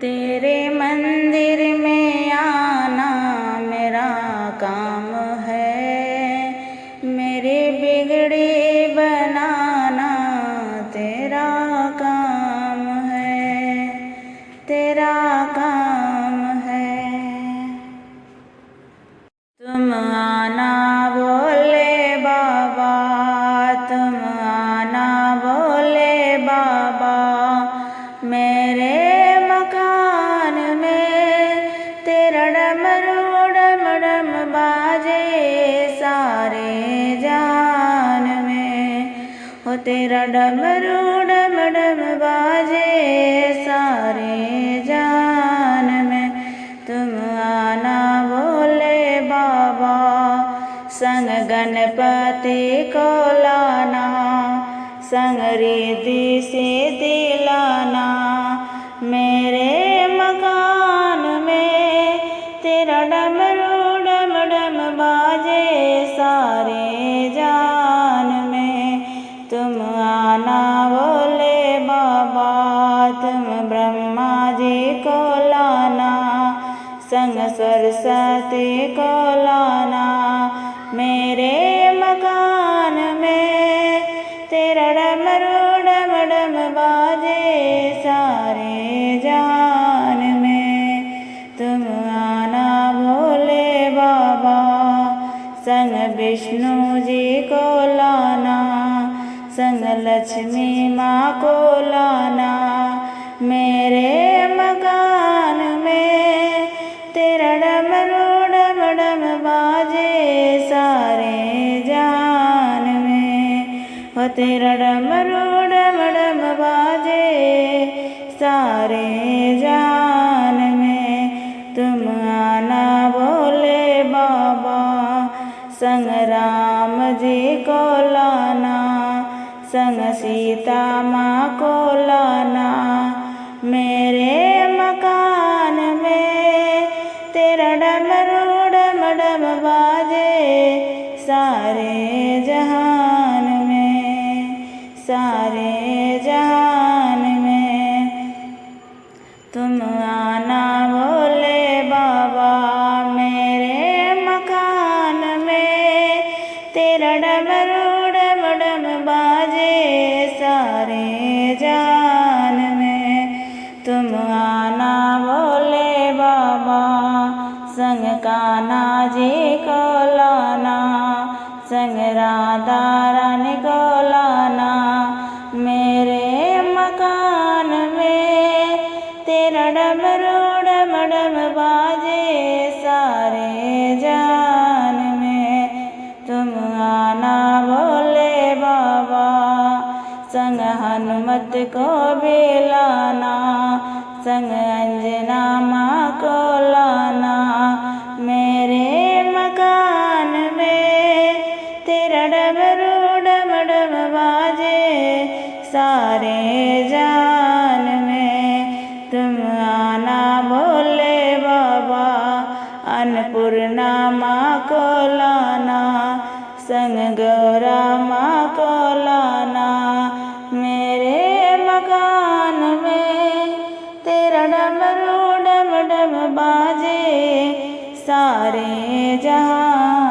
तेरे मंदिर में आना मेरा काम है, मेरे बिगड़े बनाना तेरा काम है, तेरा काम है। तुम आना बोले बाबा, तुम आना बोले बाबा, मेरे मकान में तेरा डमरू डम डम बाजे सारे जान में, हो तेरा डमरू डम डम बाजे सारे जान में। तुम आना बोले बाबा, संग गणपति को लाना, संग रिद्धि से दिलाना, मेरे मकान में तेरा डमरू डम डम बाजे सारे जान में। तुम आना बोले बाबा, तुम ब्रह्मा जी को लाना, संग सरस्वती को लाना, मेरे मकान में तेरा डमरू डम डम बाजे सारे जान में। तुम आना भोले बाबा, संग विष्णु जी को लाना, संग लक्ष्मी माँ को लाना, मेरे मकान में तेरा डमरू डम डम बाजे सारे जान में, हो तेरा डमरू डम डम बाजे सारे जान में। तुम आना बोले बाबा, संग राम जी को लाना, संग सीता माँ को लाना, मेरे मकान में तेरा डमरू डम डम बाजे सारे जहान में, सारे जहान में। तुम आना बोले बाबा, मेरे मकान में तेरा डमरू डम डम बाजे सारे जान में। तुम आना बोले बाबा, संग कान्हा जी को लाना, संग राधा रानी को लाना, मेरे मकान में तेरा डमरू डम डम बाजे सारे जान में। तुम आना बोले बाबा, संग हनुमत को भी लाना, संग अंजना माँ को लाना, मेरे मकान में तेरा डमरू डम डम बाजे सारे जान में। तुम आना बोले बाबा, अन्नपूर्णा माँ को लाना, संग गौरा माँ को लाना, मेरे मकान में तेरा डमरू डम डम बाजे सारे जहां